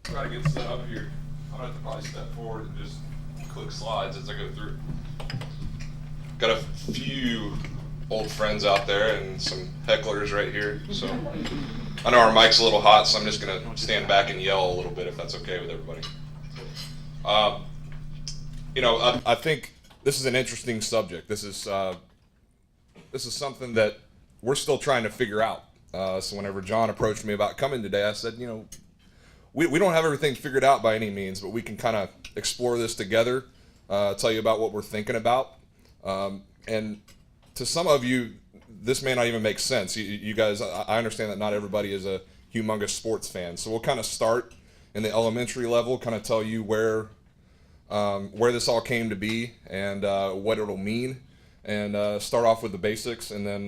try to get set up here. I'm gonna have to probably step forward and just click slides as I go through. Got a few old friends out there and some hecklers right here. So I know our mic's a little hot, so I'm just gonna stand back and yell a little bit if that's okay with everybody. Um, I think this is an interesting subject. This is something that we're still trying to figure out. So whenever John approached me about coming today, I said, we don't have everything figured out by any means, but we can kind of explore this together, tell you about what we're thinking about. And to some of you, this may not even make sense. You guys, I understand that not everybody is a humongous sports fan. So we'll kind of start in the elementary level, kind of tell you where this all came to be and what it'll mean, and start off with the basics, and then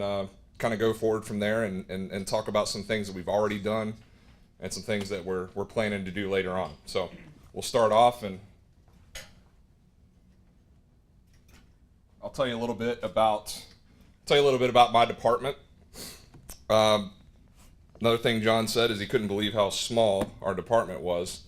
kind of go forward from there and talk about some things that we've already done and some things that we're planning to do later on. So we'll start off, and I'll tell you a little bit about my department. Another thing John said is he couldn't believe how small our department was.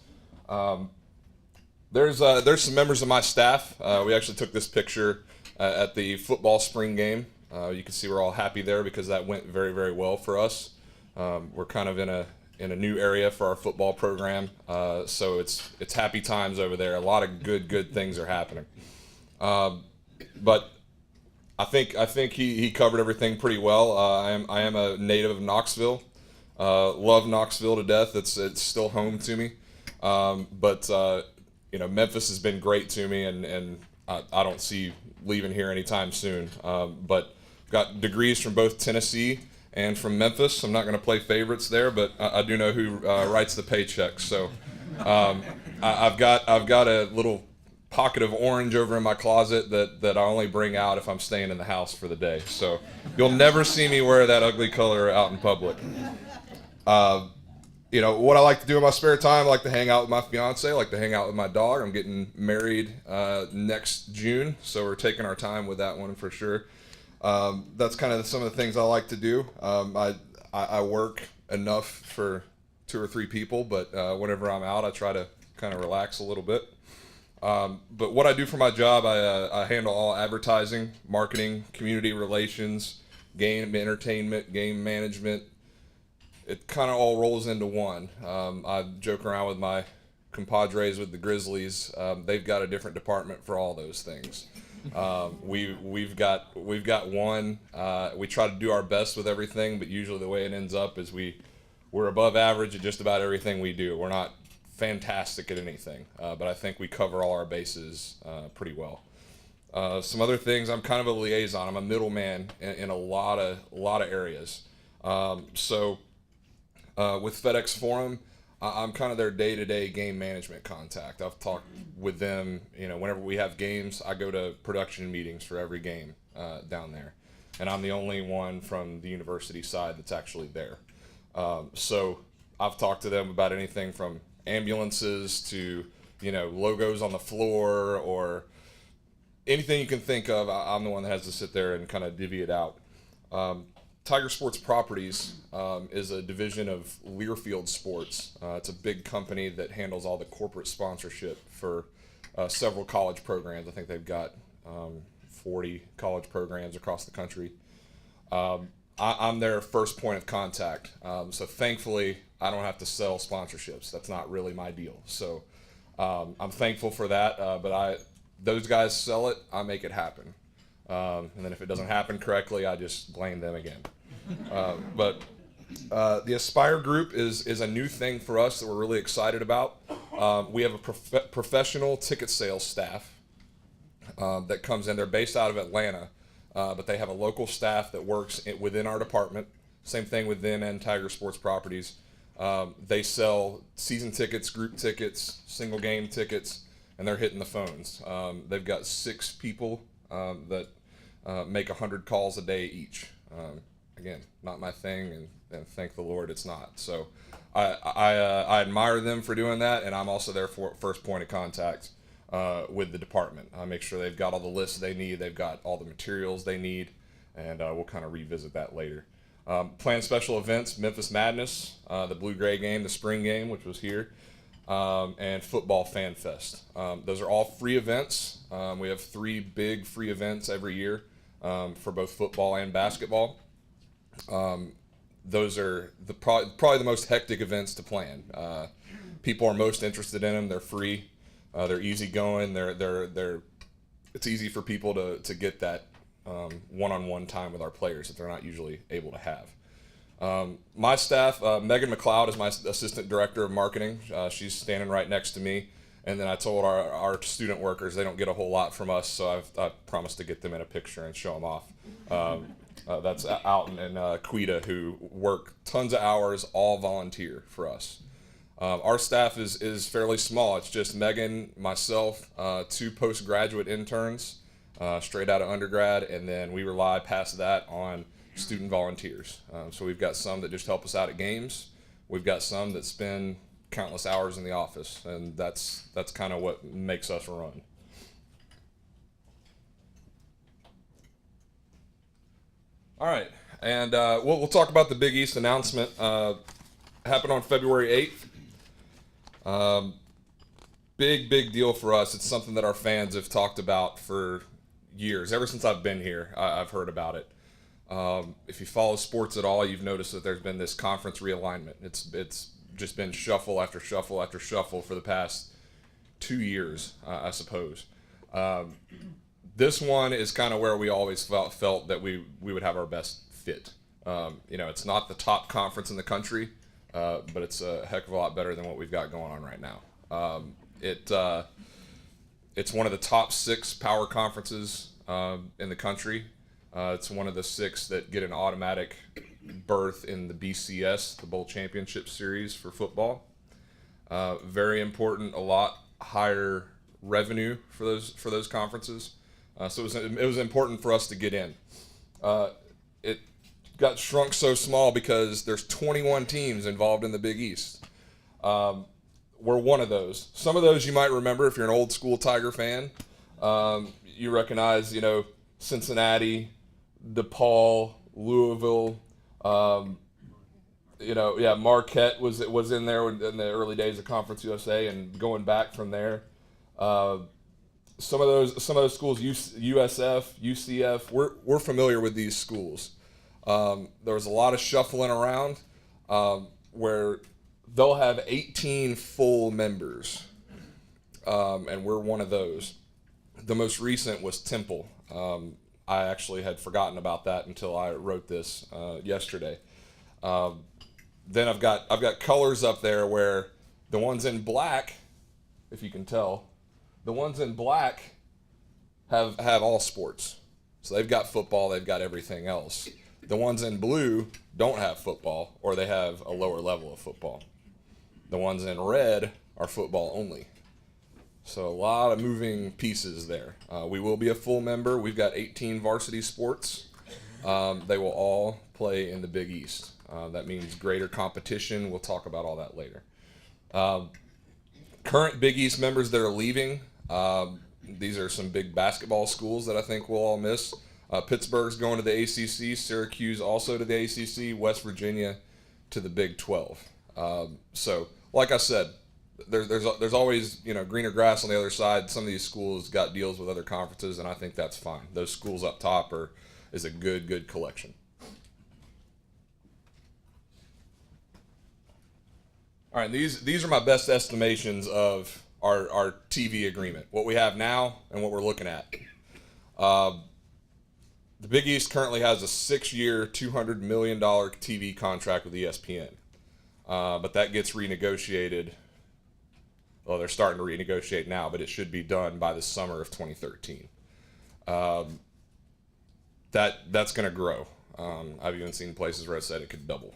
There's some members of my staff. We actually took this picture at the football spring game. You can see we're all happy there because that went very, very well for us. We're kind of in a new area for our football program, so it's happy times over there. A lot of good things are happening. But I think he covered everything pretty well. I am a native of Knoxville. Love Knoxville to death. It's still home to me. But Memphis has been great to me, and I don't see leaving here anytime soon. But got degrees from both Tennessee and from Memphis. I'm not going to play favorites there, but I do know who writes the paychecks. So I've got a little pocket of orange over in my closet that I only bring out if I'm staying in the house for the day. So you'll never see me wear that ugly color out in public. What I like to do in my spare time, I like to hang out with my fiance, I like to hang out with my dog. I'm getting married next June, so we're taking our time with that one for sure. That's kind of some of the things I like to do. I work enough for 2 or 3 people, but whenever I'm out, I try to kind of relax a little bit. But what I do for my job, I handle all advertising, marketing, community relations, game entertainment, game management. It kind of all rolls into one. I joke around with my compadres with the Grizzlies. They've got a different department for all those things. We've got one. We try to do our best with everything, but usually the way it ends up is we're above average at just about everything we do. We're not fantastic at anything, but I think we cover all our bases pretty well. Some other things, I'm kind of a liaison. I'm a middleman in a lot of areas. With FedEx Forum, I'm kind of their day-to-day game management contact. I've talked with them, whenever we have games, I go to production meetings for every game down there. And I'm the only one from the university side that's actually there. So I've talked to them about anything from ambulances to, logos on the floor or anything you can think of. I'm the one that has to sit there and kind of divvy it out. Tiger Sports Properties is a division of Learfield Sports. It's a big company that handles all the corporate sponsorship for several college programs. I think they've got 40 college programs across the country. I'm their first point of contact. So thankfully, I don't have to sell sponsorships. That's not really my deal. So I'm thankful for that. But those guys sell it, I make it happen. And then if it doesn't happen correctly, I just blame them again. But the Aspire Group is a new thing for us that we're really excited about. We have a professional ticket sales staff that comes in. They're based out of Atlanta, but they have a local staff that works within our department. Same thing with them and Tiger Sports Properties. They sell season tickets, group tickets, single game tickets, and they're hitting the phones. They've got 6 people that make 100 calls a day each. Again, not my thing, and thank the Lord it's not. So I admire them for doing that, and I'm also their first point of contact with the department. I make sure they've got all the lists they need, they've got all the materials they need, and we'll kind of revisit that later. Plan special events, Memphis Madness, the Blue-Gray game, the spring game, which was here. and Football Fan Fest. Those are all free events. We have 3 big free events every year for both football and basketball. Those are probably the most hectic events to plan. People are most interested in them. They're free. They're easygoing. It's easy for people to get that one-on-one time with our players that they're not usually able to have. My staff, Megan McLeod is my assistant director of marketing. She's standing right next to me. And then I told our student workers they don't get a whole lot from us, so I've promised to get them in a picture and show them off. That's Alton and Quita, who work tons of hours, all volunteer for us. Our staff is fairly small. It's just Megan, myself, 2 postgraduate interns straight out of undergrad, and then we rely past that on student volunteers. So we've got some that just help us out at games. We've got some that spend countless hours in the office, and that's kind of what makes us run. All right, and we'll talk about the Big East announcement. Happened on February 8th. Big deal for us. It's something that our fans have talked about for years. Ever since I've been here, I've heard about it. If you follow sports at all, you've noticed that there's been this conference realignment. It's just been shuffle after shuffle after shuffle for the past 2 years, I suppose. This one is kind of where we always felt that we would have our best fit. It's not the top conference in the country, but it's a heck of a lot better than what we've got going on right now. It's one of the top 6 power conferences in the country. It's one of the 6 that get an automatic berth in the BCS, the Bowl Championship Series for football. Very important, a lot higher revenue for those conferences. So it was important for us to get in. It got shrunk so small because there's 21 teams involved in the Big East. We're one of those. Some of those you might remember if you're an old school Tiger fan. You recognize, Cincinnati, DePaul, Louisville. Marquette was in there in the early days of Conference USA, and going back from there. Some of those schools, USF, UCF, we're familiar with these schools. There was a lot of shuffling around where they'll have 18 full members, and we're one of those. The most recent was Temple. I actually had forgotten about that until I wrote this yesterday. Then I've got colors up there where the ones in black, if you can tell, the ones in black have all sports. So they've got football, they've got everything else. The ones in blue don't have football, or they have a lower level of football. The ones in red are football only. So a lot of moving pieces there. We will be a full member. We've got 18 varsity sports. They will all play in the Big East. That means greater competition. We'll talk about all that later. Current Big East members that are leaving, these are some big basketball schools that I think we'll all miss. Pittsburgh's going to the ACC, Syracuse also to the ACC, West Virginia to the Big 12. So, like I said, there's always greener grass on the other side. Some of these schools got deals with other conferences, and I think that's fine. Those schools up top is a good collection. All right, these are my best estimations of our TV agreement, what we have now and what we're looking at. The Big East currently has a 6-year, $200 million TV contract with ESPN, but that gets renegotiated. Well, they're starting to renegotiate now, but it should be done by the summer of 2013. That's going to grow. I've even seen places where it said it could double.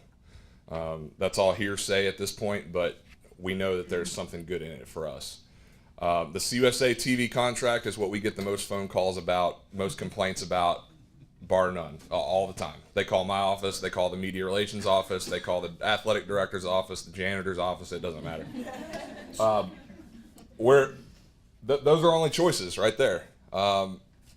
That's all hearsay at this point, but we know that there's something good in it for us. The CUSA TV contract is what we get the most phone calls about, most complaints about, bar none, all the time. They call my office, they call the media relations office, they call the athletic director's office, the janitor's office, it doesn't matter. Those are only choices right there.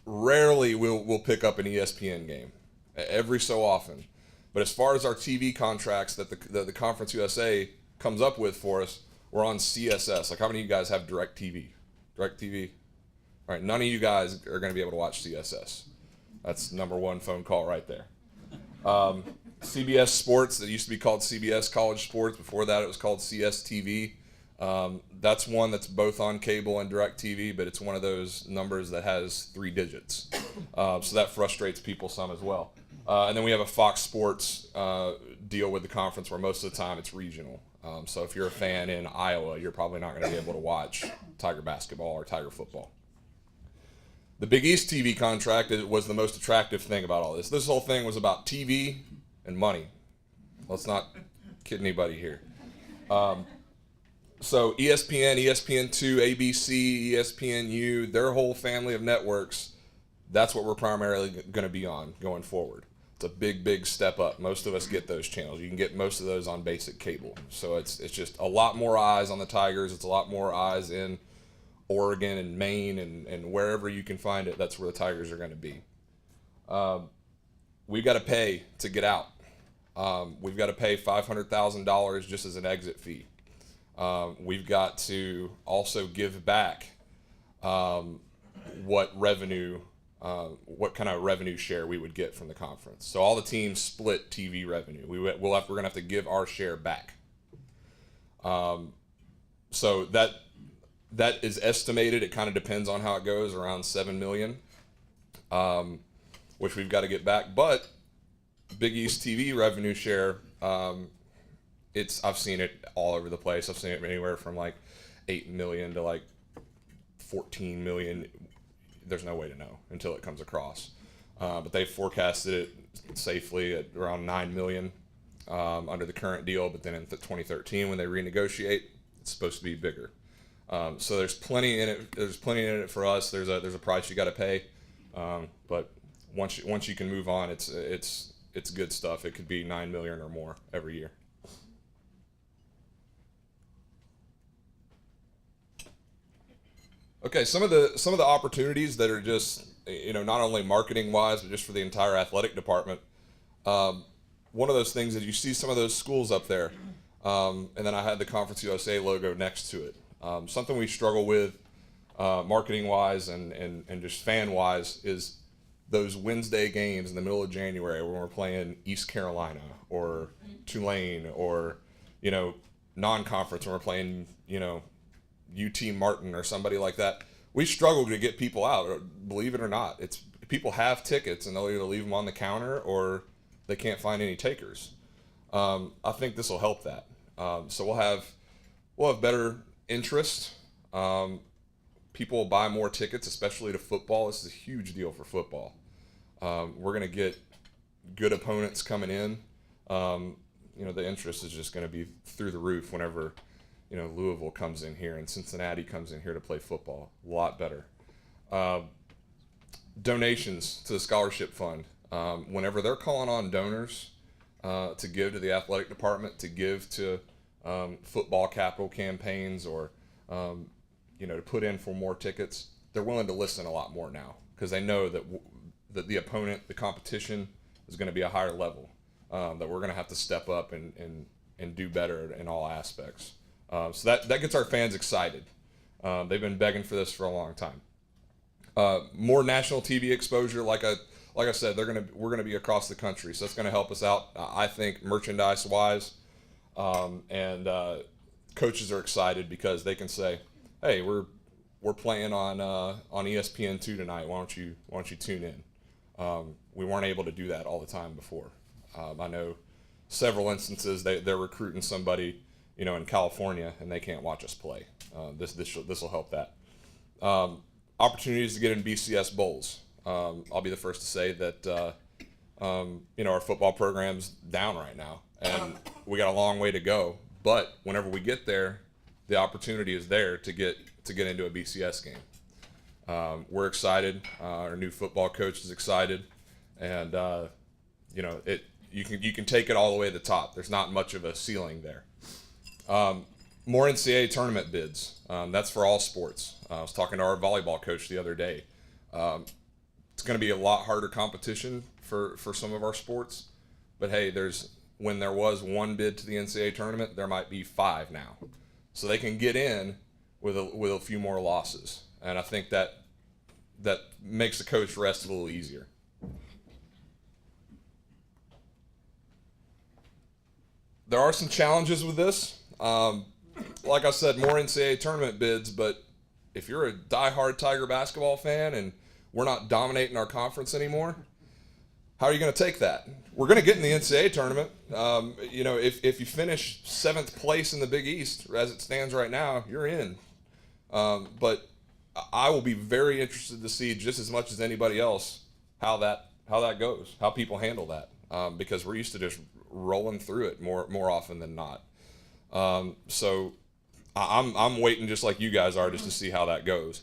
Rarely we'll pick up an ESPN game, every so often. But as far as our TV contracts that the Conference USA comes up with for us, We're on CSS. Like, how many of you guys have DirecTV? DirecTV? All right, none of you guys are going to be able to watch CSS. That's number one phone call right there. CBS Sports, that used to be called CBS College Sports. Before that, it was called CSTV. That's one that's both on cable and DirecTV, but it's one of those numbers that has 3 digits. So that frustrates people some as well. And then we have a Fox Sports deal with the conference where most of the time it's regional. So if you're a fan in Iowa, you're probably not going to be able to watch Tiger basketball or Tiger football. The Big East TV contract was the most attractive thing about all this. This whole thing was about TV and money. Let's not kid anybody here. So ESPN, ESPN2, ABC, ESPNU, their whole family of networks, that's what we're primarily going to be on going forward. It's a big, big step up. Most of us get those channels. You can get most of those on basic cable. So it's just a lot more eyes on the Tigers. It's a lot more eyes in Oregon and Maine and wherever you can find it. That's where the Tigers are going to be. We've got to pay to get out. We've got to pay $500,000 just as an exit fee. We've got to also give back what kind of revenue share we would get from the conference. So all the teams split TV revenue. We're going to have to give our share back. So that is estimated. It kind of depends on how it goes, around $7 million, which we've got to get back. But Big East TV revenue share, I've seen it all over the place. I've seen it anywhere from like 8 million to like 14 million. There's no way to know until it comes across. But they forecasted it safely at around 9 million under the current deal. But then in 2013, when they renegotiate, it's supposed to be bigger. So there's plenty in it. There's plenty in it for us. There's a price you got to pay. But once you can move on, it's good stuff. It could be 9 million or more every year. Okay, some of the opportunities that are just, not only marketing wise, but just for the entire athletic department. One of those things is you see some of those schools up there, and then I had the Conference USA logo next to it. Something we struggle with, marketing wise and just fan wise, is those Wednesday games in the middle of January when we're playing East Carolina or Tulane or non-conference when we're playing UT Martin or somebody like that. We struggle to get people out, believe it or not. It's people have tickets and they'll either leave them on the counter or they can't find any takers. I think this will help that. So we'll have better interest. People will buy more tickets, especially to football. This is a huge deal for football. We're going to get good opponents coming in. The interest is just going to be through the roof whenever Louisville comes in here and Cincinnati comes in here to play football. A lot better. Donations to the scholarship fund. Whenever they're calling on donors to give to the athletic department, to give to football capital campaigns or to put in for more tickets, they're willing to listen a lot more now because they know that the opponent, the competition, is going to be a higher level, that we're going to have to step up and do better in all aspects. So that gets our fans excited. They've been begging for this for a long time. More national TV exposure, like I said, we're gonna be across the country, so that's gonna help us out. I think merchandise wise, and coaches are excited because they can say, "Hey, we're playing on ESPN2 tonight. Why don't you tune in?" We weren't able to do that all the time before. I know several instances they're recruiting somebody in California and they can't watch us play. This will help that. Opportunities to get in BCS bowls. I'll be the first to say that our football program's down right now and we got a long way to go. But whenever we get there, the opportunity is there to get into a BCS game. We're excited. Our new football coach is excited, and you can take it all the way to the top. There's not much of a ceiling there. More NCAA tournament bids. That's for all sports. I was talking to our volleyball coach the other day. It's going to be a lot harder competition for some of our sports, but hey, when there was one bid to the NCAA tournament, there might be 5 now. so they can get in with a few more losses. And I think that makes the coach rest a little easier. There are some challenges with this. Like I said, more NCAA tournament bids, but if you're a diehard Tiger basketball fan and we're not dominating our conference anymore, how are you going to take that? We're going to get in the NCAA tournament. If you finish 7th place in the Big East, as it stands right now, you're in. But I will be very interested to see, just as much as anybody else, how that goes, how people handle that, because we're used to just rolling through it more often than not. So I'm waiting just like you guys are, just to see how that goes.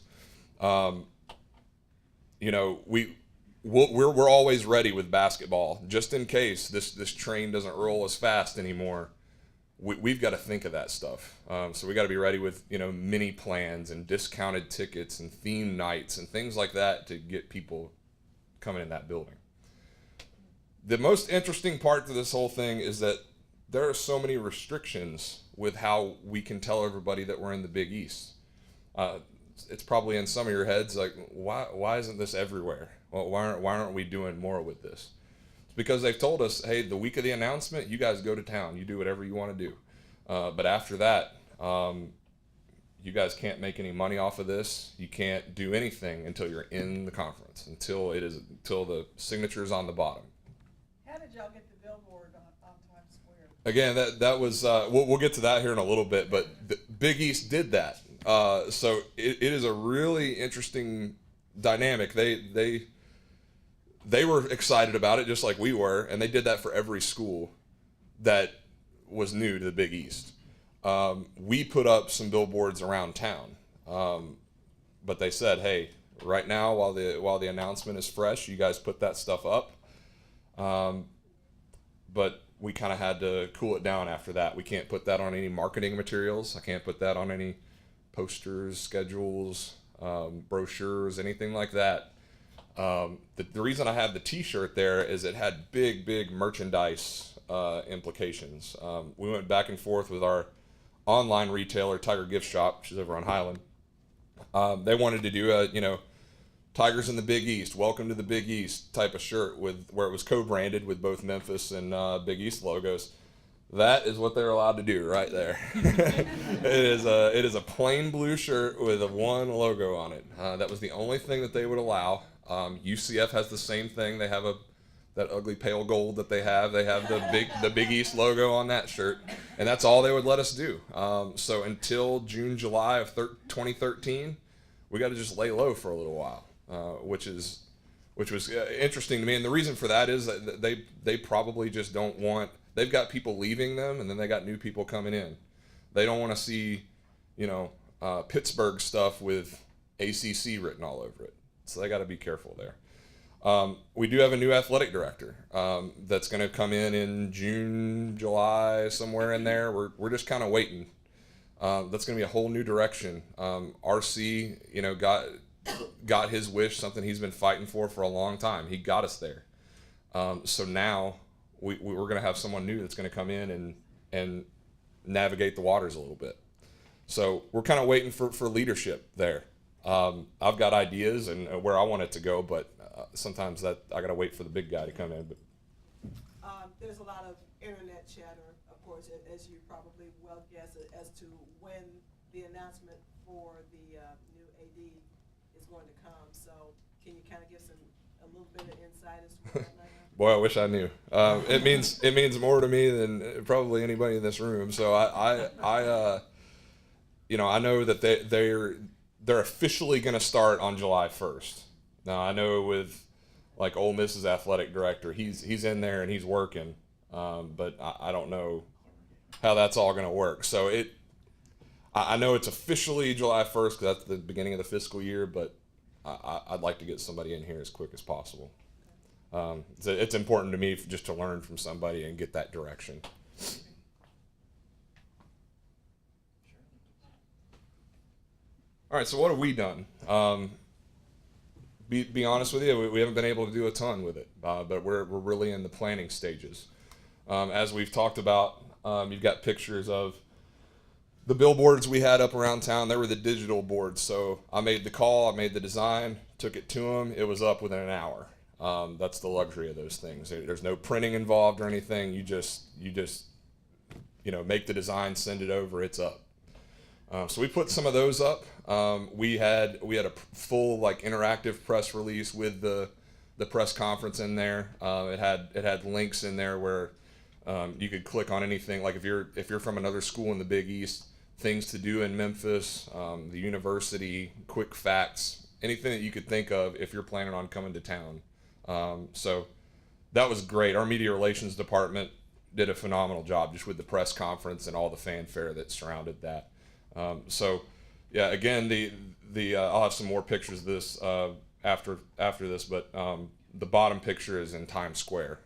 We're always ready with basketball, just in case this train doesn't roll as fast anymore. We've got to think of that stuff. So we got to be ready with mini plans and discounted tickets and theme nights and things like that to get people coming in that building. The most interesting part to this whole thing is that there are so many restrictions with how we can tell everybody that we're in the Big East. It's probably in some of your heads like, why isn't this everywhere? Well, why aren't we doing more with this? It's because they've told us, hey, the week of the announcement, you guys go to town, you do whatever you want to do. But after that, you guys can't make any money off of this. You can't do anything until you're in the conference, until the signature's on the bottom. How did y'all get the billboard on Times Square? Again, that was we'll get to that here in a little bit, but the Big East did that. So it is a really interesting dynamic. They were excited about it just like we were, and they did that for every school that was new to the Big East. We put up some billboards around town, but they said, hey, right now while the announcement is fresh, you guys put that stuff up. But we kind of had to cool it down after that. We can't put that on any marketing materials. I can't put that on any posters, schedules, brochures, anything like that. The reason I have the T-shirt there is it had big merchandise implications. We went back and forth with our online retailer, Tiger Gift Shop, which is over on Highland. They wanted to do Tigers in the Big East, welcome to the Big East type of shirt where it was co-branded with both Memphis and Big East logos. That is what they're allowed to do right there. It is a plain blue shirt with a one logo on it. That was the only thing that they would allow. UCF has the same thing. They have that ugly pale gold that they have. They have the Big East logo on that shirt, and that's all they would let us do. So until June, July of 2013, we got to just lay low for a little while, which was interesting to me. And the reason for that is that they probably just don't want. They've got people leaving them, and then they got new people coming in. They don't want to see, Pittsburgh stuff with ACC written all over it. So they got to be careful there. We do have a new athletic director that's going to come in June, July, somewhere in there. We're just kind of waiting. That's going to be a whole new direction. RC, got his wish, something he's been fighting for a long time. He got us there. So now we're going to have someone new that's going to come in and navigate the waters a little bit. So we're kind of waiting for leadership there. I've got ideas and where I want it to go, but sometimes that I got to wait for the big guy to come in. But there's a lot of internet chatter, of course, as you probably well guess, as to when the announcement for the new AD is going to come. So can you kind of give a little bit of insight as to what that might happen? Boy, I wish I knew. It means more to me than probably anybody in this room. So I know that they're officially going to start on July 1st. Now I know with like Ole Miss's athletic director, he's in there and he's working, but I don't know how that's all going to work. So I know it's officially July 1st because that's the beginning of the fiscal year, but I'd like to get somebody in here as quick as possible. It's important to me just to learn from somebody and get that direction. All right, so what have we done? Be honest with you, we haven't been able to do a ton with it, but we're really in the planning stages. As we've talked about, you've got pictures of The billboards we had up around town, they were the digital boards. So I made the call, I made the design, took it to them. It was up within an hour. That's the luxury of those things. There's no printing involved or anything. You just make the design, send it over, it's up. So we put some of those up. We had a full like interactive press release with the press conference in there. It had links in there where you could click on anything. Like if you're from another school in the Big East, things to do in Memphis, the university, quick facts, anything that you could think of if you're planning on coming to town. So that was great. Our media relations department did a phenomenal job just with the press conference and all the fanfare that surrounded that. So yeah, again, I'll have some more pictures of this after this, but the bottom picture is in Times Square,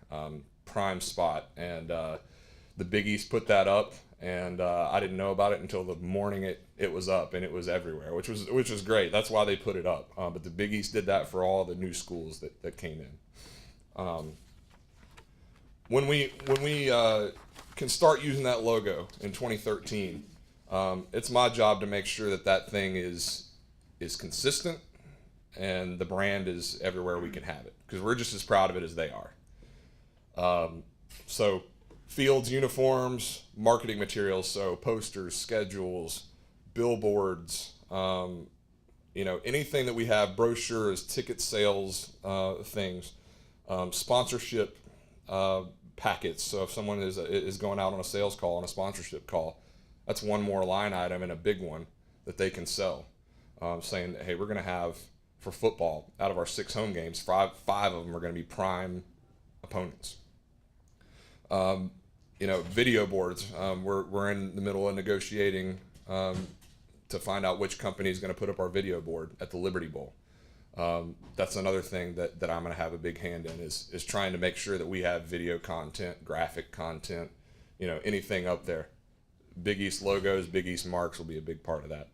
prime spot, and the Big East put that up, and I didn't know about it until the morning it was up, and it was everywhere, which was great. That's why they put it up. But the Big East did that for all the new schools that came in. When we can start using that logo in 2013, it's my job to make sure that thing is consistent and the brand is everywhere we can have it, because we're just as proud of it as they are. So fields, uniforms, marketing materials, so posters, schedules, billboards, anything that we have, brochures, ticket sales, things, sponsorship packets. So if someone is going out on a sales call, on a sponsorship call, that's one more line item and a big one that they can sell, saying that, hey, we're going to have, for football, out of our 6 home games, five of them are going to be prime opponents. Video boards. We're in the middle of negotiating to find out which company is going to put up our video board at the Liberty Bowl. That's another thing that I'm going to have a big hand in is trying to make sure that we have video content, graphic content, anything up there. Big East logos, Big East marks will be a big part of that.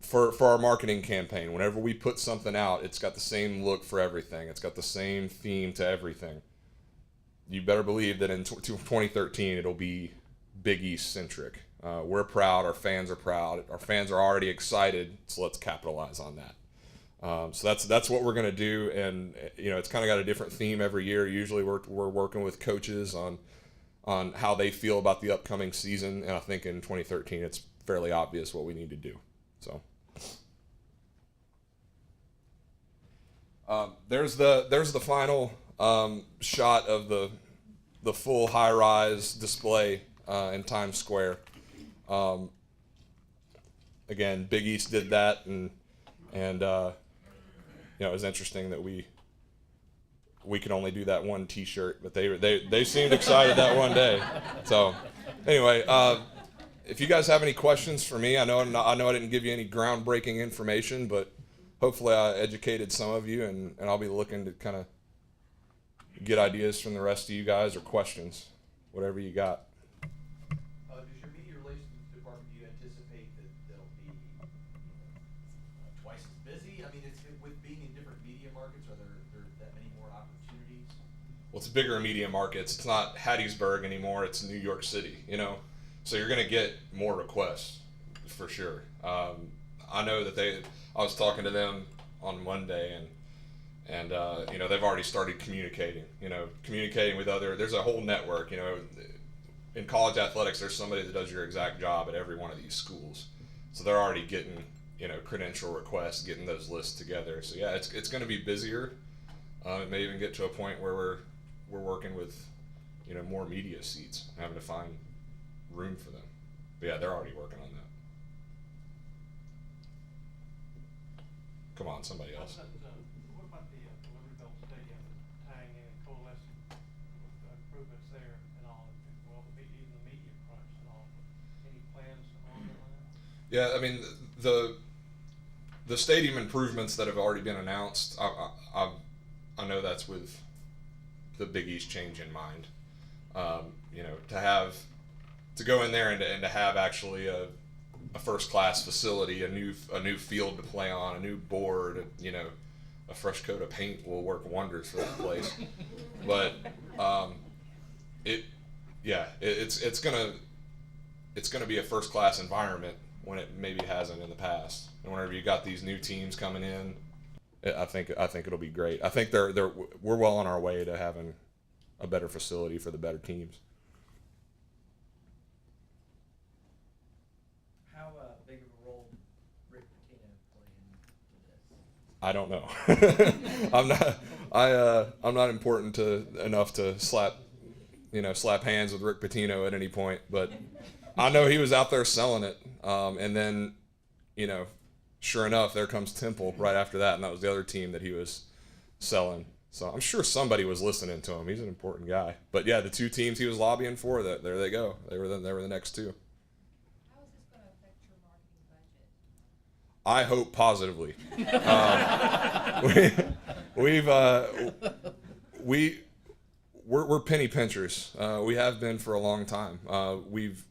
For our marketing campaign, whenever we put something out, it's got the same look for everything. It's got the same theme to everything. You better believe that in 2013 it'll be Big East centric. We're proud. Our fans are proud. Our fans are already excited. So let's capitalize on that. So that's what we're gonna do, and it's kind of got a different theme every year. Usually we're working with coaches on how they feel about the upcoming season, and I think in 2013 it's fairly obvious what we need to do. So there's the final shot of the full high-rise display in Times Square. Again, Big East did that, and it was interesting that we could only do that one T-shirt, but they seemed excited that one day. So anyway, if you guys have any questions for me, I know I didn't give you any groundbreaking information, but hopefully I educated some of you, and I'll be looking to kind of get ideas from the rest of you guys or questions, whatever you got. Does your media relations department, do you anticipate that they'll be twice as busy? I mean, with being in different media markets, are there that many more opportunities? Well, it's bigger media markets. It's not Hattiesburg anymore. It's New York City, So you're going to get more requests for sure. I know that I was talking to them on Monday, and they've already started communicating with there's a whole network, in college athletics, there's somebody that does your exact job at every one of these schools. So they're already getting, credential requests, getting those lists together. So yeah, it's going to be busier. It may even get to a point where we're working with, more media seats, having to find room for them. But yeah, they're already working on that. Come on, somebody else. What about the Libertyville Stadium tying in and coalescing with the improvements there and all? Well, even the media crunch and all. Any plans on that? Yeah, I mean the stadium improvements that have already been announced. I know that's with the Big East change in mind. To go in there and to have actually a first class facility, a new field to play on, a new board, a fresh coat of paint will work wonders for that place. But it's it's going to be a first class environment when it maybe hasn't in the past. And whenever you got these new teams coming in, I think it'll be great. I think we're well on our way to having a better facility for the better teams. How big of a role Rick Pitino play in this? I don't know. I'm not important enough to slap hands with Rick Pitino at any point, but I know he was out there selling it. And then, sure enough, there comes Temple right after that, and that was the other team that he was selling. So I'm sure somebody was listening to him. He's an important guy. But yeah, the two teams he was lobbying for, there they go. They were the next two. How is this going to affect your marketing budget? I hope positively. We're penny pinchers. We have been for a long time. We've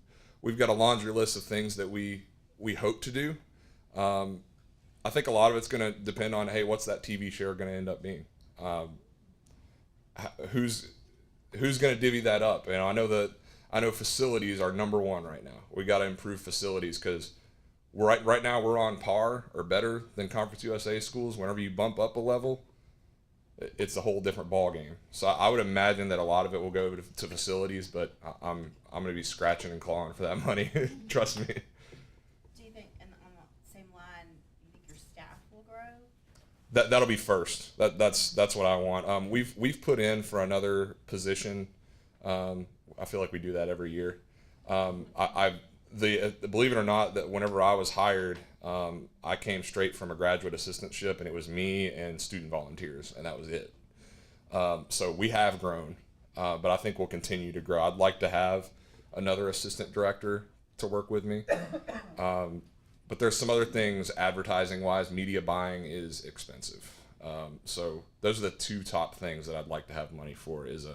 got a laundry list of things that we hope to do. I think a lot of it's going to depend on, hey, what's that TV share going to end up being? Who's going to divvy that up? I know facilities are number one right now. We got to improve facilities because right now we're on par or better than Conference USA schools. Whenever you bump up a level, it's a whole different ball game. So I would imagine that a lot of it will go to facilities, but I'm going to be scratching and clawing for that money. Trust me. Do you think, and on the same line, you think your staff will grow? That'll be first. That's what I want. We've put in for another position. I feel like we do that every year. Believe it or not, that whenever I was hired, I came straight from a graduate assistantship, and it was me and student volunteers, and that was it. So we have grown, but I think we'll continue to grow. I'd like to have another assistant director to work with me. But there's some other things advertising-wise. Media buying is expensive. So those are the two top things that I'd like to have money for is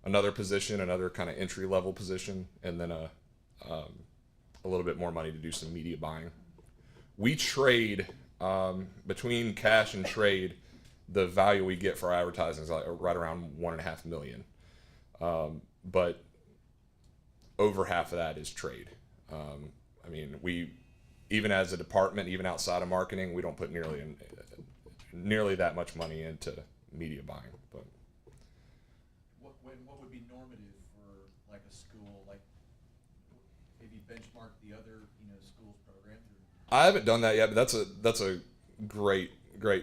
another position, another kind of entry-level position, and then a little bit more money to do some media buying. We trade, between cash and trade, the value we get for our advertising is like right around $1.5 million. But over half of that is trade. We, even as a department, even outside of marketing, we don't put nearly that much money into media buying. But what would be normative for like a school, like maybe benchmark the other schools programs? I haven't done that yet, but that's a great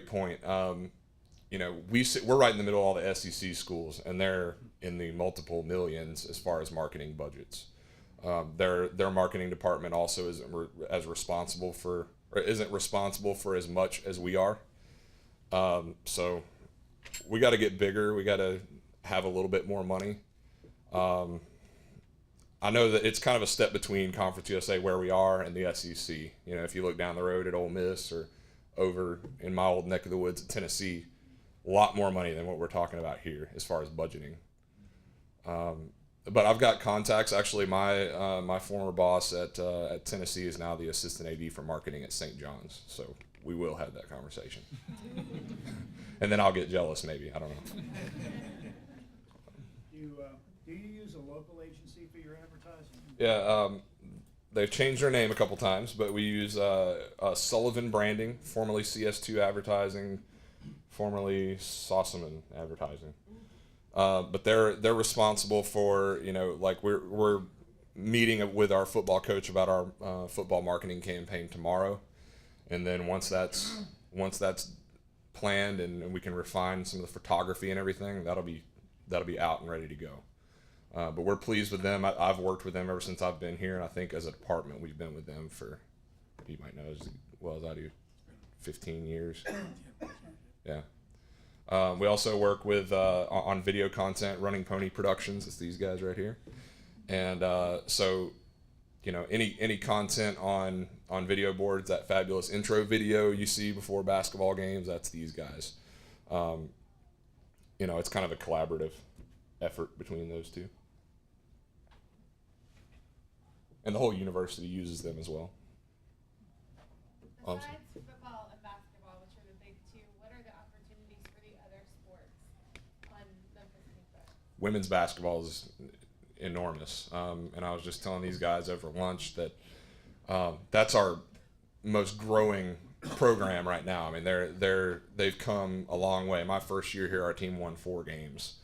point. We're right in the middle of all the SEC schools, and they're in the multiple millions as far as marketing budgets. Their marketing department also isn't responsible for as much as we are. So we got to get bigger. We got to have a little bit more money. I know that it's kind of a step between Conference USA where we are and the SEC. If you look down the road at Ole Miss or over in my old neck of the woods at Tennessee, a lot more money than what we're talking about here as far as budgeting. But I've got contacts. Actually, my former boss at Tennessee is now the assistant AD for marketing at St. John's. So we will have that conversation. And then I'll get jealous maybe. I don't know. Do you use a local agency for your advertising? Yeah, they've changed their name a couple times, but we use Sullivan Branding, formerly CS2 Advertising, formerly Sossaman Advertising. But they're responsible for we're meeting with our football coach about our football marketing campaign tomorrow, and then once that's planned and we can refine some of the photography and everything, that'll be out and ready to go. But we're pleased with them. I've worked with them ever since I've been here, and I think as a department we've been with them for, you might know as well as I do, 15 years. Yeah. We also work with on video content, Running Pony Productions. It's these guys right here, and so any content on video boards, that fabulous intro video you see before basketball games, that's these guys. It's kind of a collaborative effort between those two. And the whole university uses them as well. Besides football and basketball, which are the big two, what are the opportunities for the other sports on Memphis campus? Women's basketball is enormous. And I was just telling these guys over lunch that that's our most growing program right now. I mean, they've come a long way. My first year here, our team won 4 games,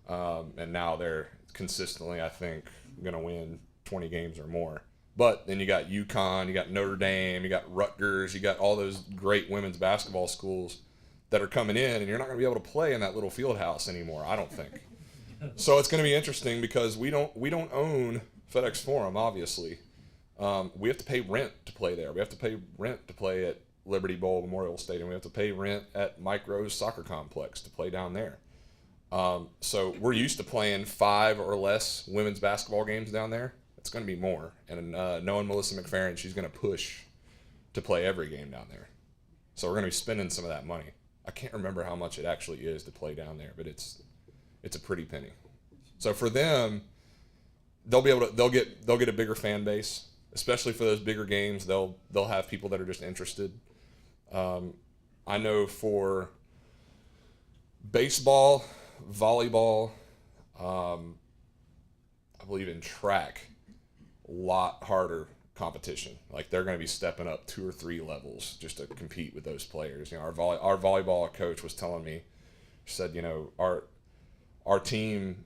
and now they're consistently, I think, going to win 20 games or more. But then you got UConn, you got Notre Dame, you got Rutgers, you got all those great women's basketball schools that are coming in, and you're not going to be able to play in that little field house anymore, I don't think. So it's going to be interesting because we don't own FedEx Forum, obviously. We have to pay rent to play there. We have to pay rent to play at Liberty Bowl Memorial Stadium. We have to pay rent at Mike Rose Soccer Complex to play down there. So we're used to playing 5 or less women's basketball games down there. It's going to be more. And knowing Melissa McFerrin, she's going to push to play every game down there. So we're going to be spending some of that money. I can't remember how much it actually is to play down there, but it's a pretty penny. So for them, they'll get a bigger fan base, especially for those bigger games. They'll have people that are just interested. I know for baseball, volleyball, I believe in track, a lot harder competition. Like they're going to be stepping up 2 or 3 levels just to compete with those players. You know, our volleyball coach was telling me, she said, you know, our team,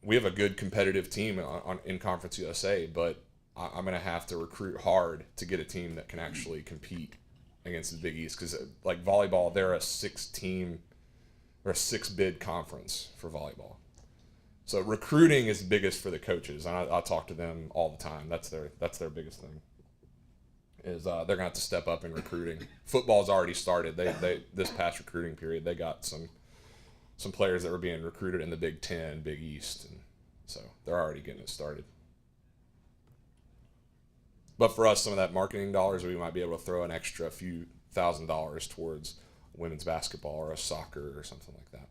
we have a good competitive team in Conference USA, but I'm going to have to recruit hard to get a team that can actually compete against the Big East, because like volleyball, they're a 6-team or a 6-bid conference for volleyball. So recruiting is biggest for the coaches, and I talk to them all the time. That's their biggest thing. Is they're gonna have to step up in recruiting. Football's already started. They this past recruiting period, they got some players that were being recruited in the Big Ten, Big East, and so they're already getting it started. But for us, some of that marketing dollars, we might be able to throw an extra few $1,000s towards women's basketball or a soccer or something like that.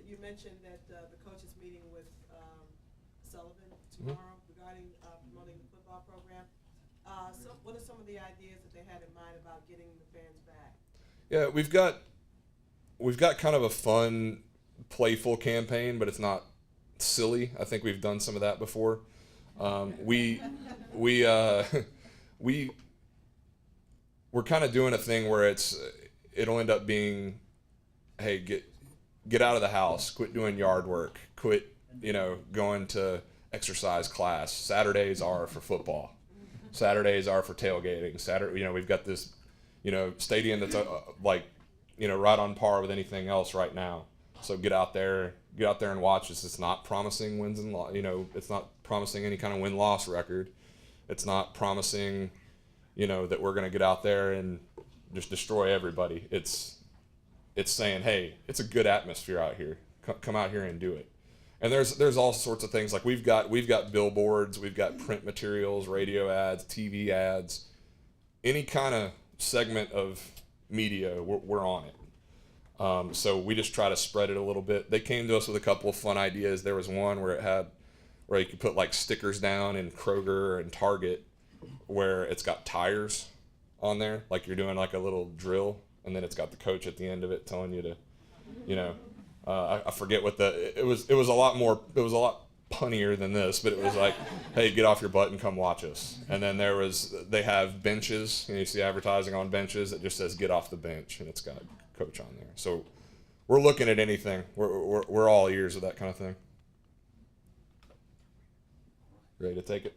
You mentioned that the coach is meeting with Sullivan tomorrow regarding promoting the football program. So what are some of the ideas that they had in mind about getting the fans back? Yeah, we've got kind of a fun, playful campaign, but it's not silly. I think we've done some of that before. We're kind of doing a thing where it'll end up being, hey, get out of the house, quit doing yard work, quit, going to exercise class. Saturdays are for football. Saturdays are for tailgating. We've got this, stadium that's right on par with anything else right now. So get out there and watch this. It's not promising wins and it's not promising any kind of win-loss record. It's not promising, that we're going to get out there and just destroy everybody. It's saying, hey, it's a good atmosphere out here. Come out here and do it. And there's all sorts of things. Like we've got billboards, we've got print materials, radio ads, TV ads, any kind of segment of media, we're on it. So we just try to spread it a little bit. They came to us with a couple of fun ideas. There was one where you could put like stickers down in Kroger and Target where it's got tires on there, like you're doing like a little drill, and then it's got the coach at the end of it telling you to, I forget what it was a lot punnier than this, but it was like, hey, get off your butt and come watch us. And then they have benches, you see advertising on benches that just says get off the bench, and it's got coach on there. So we're looking at anything. We're all ears with that kind of thing. Ready to take it?